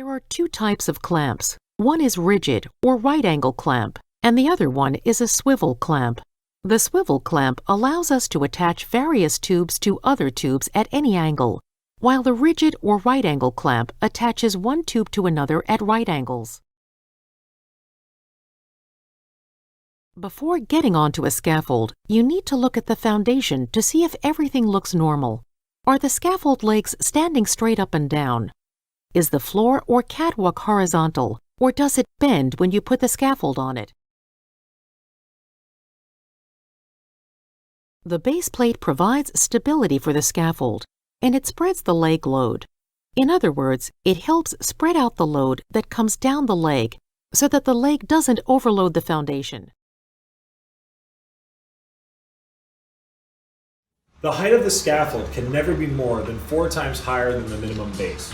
There are two types of clamps. One is rigid or right-angle clamp, and the other one is a swivel clamp. The swivel clamp allows us to attach various tubes to other tubes at any angle, while the rigid or right-angle clamp attaches one tube to another at right angles. Before getting onto a scaffold, you need to look at the foundation to see if everything looks normal. Are the scaffold legs standing straight up and down? Is the floor or catwalk horizontal, or does it bend when you put the scaffold on it? The base plate provides stability for the scaffold, and it spreads the leg load. In other words, it helps spread out the load that comes down the leg so that the leg doesn't overload the foundation. The height of the scaffold can never be more than 4 times higher than the minimum base.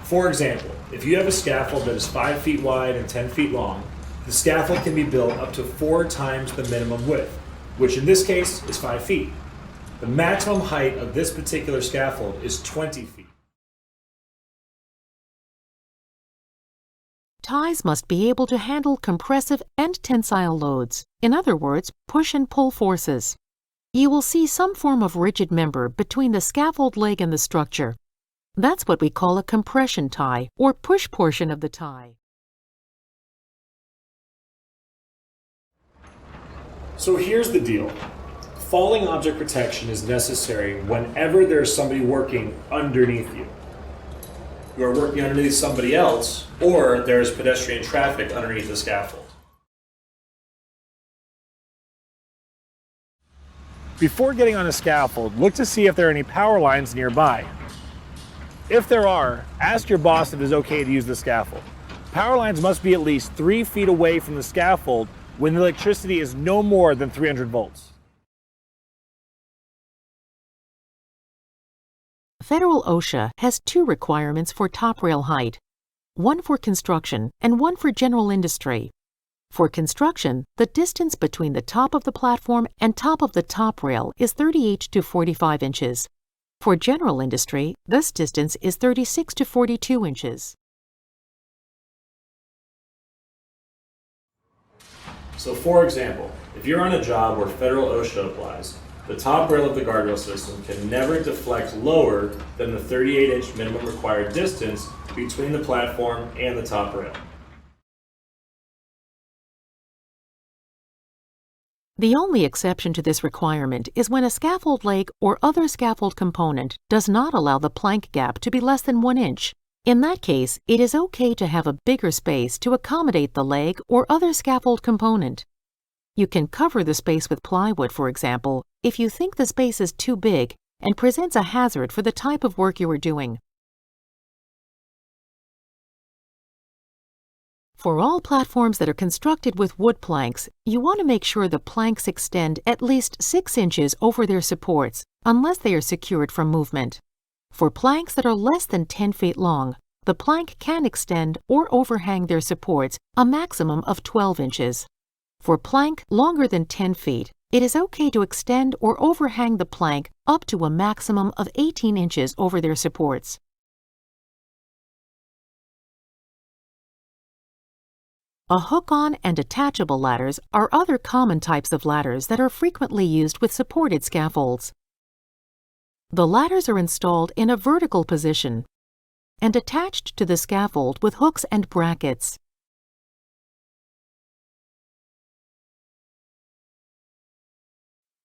For example, if you have a scaffold that is 5 feet wide and 10 feet long, the scaffold can be built up to 4 times the minimum width, which in this case is 5 feet. The maximum height of this particular scaffold is 20 feet. Ties must be able to handle compressive and tensile loads, in other words, push and pull forces. You will see some form of rigid member between the scaffold leg and the structure. That's what we call a compression tie, or push portion of the tie. So here's the deal. Falling object protection is necessary whenever there's somebody working underneath you. You are working underneath somebody else, or there's pedestrian traffic underneath the scaffold. Before getting on a scaffold, look to see if there are any power lines nearby. If there are, ask your boss if it is okay to use the scaffold. Power lines must be at least 3 feet away from the scaffold when the electricity is no more than 300 volts. Federal OSHA has 2 requirements for top rail height, one for construction and one for general industry. For construction, the distance between the top of the platform and top of the top rail is 38 to 45 inches. For general industry, this distance is 36 to 42 inches. So for example, if you're on a job where federal OSHA applies, the top rail of the guardrail system can never deflect lower than the 38-inch minimum required distance between the platform and the top rail. The only exception to this requirement is when a scaffold leg or other scaffold component does not allow the plank gap to be less than 1 inch. In that case, it is okay to have a bigger space to accommodate the leg or other scaffold component. You can cover the space with plywood, for example, if you think the space is too big and presents a hazard for the type of work you are doing. For all platforms that are constructed with wood planks, you want to make sure the planks extend at least 6 inches over their supports, unless they are secured from movement. For planks that are less than 10 feet long, the plank can extend or overhang their supports a maximum of 12 inches. For plank longer than 10 feet, it is okay to extend or overhang the plank up to a maximum of 18 inches over their supports. A hook-on and attachable ladders are other common types of ladders that are frequently used with supported scaffolds. The ladders are installed in a vertical position and attached to the scaffold with hooks and brackets.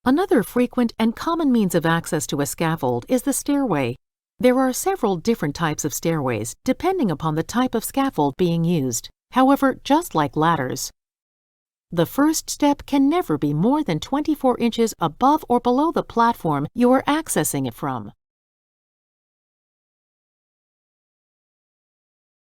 Another frequent and common means of access to a scaffold is the stairway. There are several different types of stairways depending upon the type of scaffold being used. However, just like ladders, the first step can never be more than 24 inches above or below the platform you are accessing it from.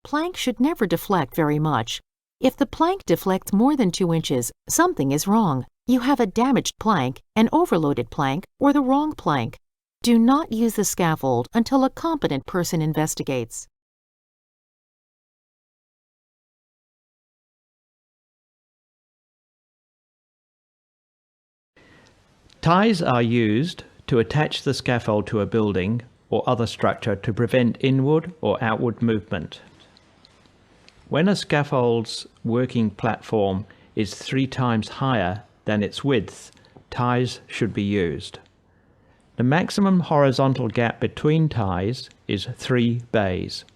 Plank should never deflect very much. If the plank deflects more than 2 inches, something is wrong. You have a damaged plank, an overloaded plank, or the wrong plank. Do not use the scaffold until a competent person investigates. Ties are used to attach the scaffold to a building or other structure to prevent inward or outward movement. When a scaffold's working platform is 3 times higher than its width, ties should be used. The maximum horizontal gap between ties is 3 bays.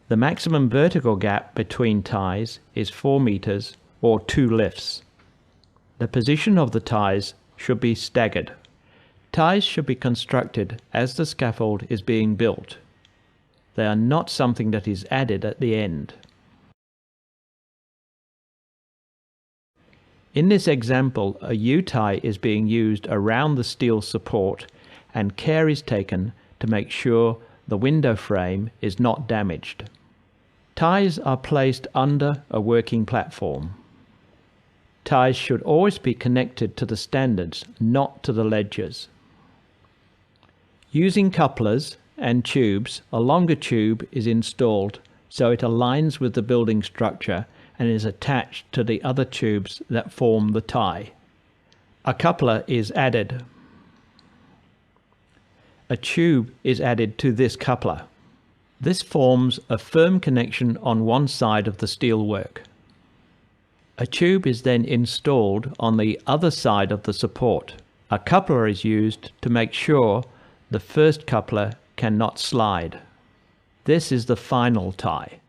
The maximum vertical gap between ties is 4 meters or 2 lifts. The position of the ties should be staggered. Ties should be constructed as the scaffold is being built. They are not something that is added at the end. In this example, a U-tie is being used around the steel support and care is taken to make sure the window frame is not damaged. Ties are placed under a working platform. Ties should always be connected to the standards, not to the ledgers. Using couplers and tubes, a longer tube is installed so it aligns with the building structure and is attached to the other tubes that form the tie. A coupler is added. A tube is added to this coupler. This forms a firm connection on one side of the steelwork. A tube is then installed on the other side of the support. A coupler is used to make sure the first coupler cannot slide. This is the final tie.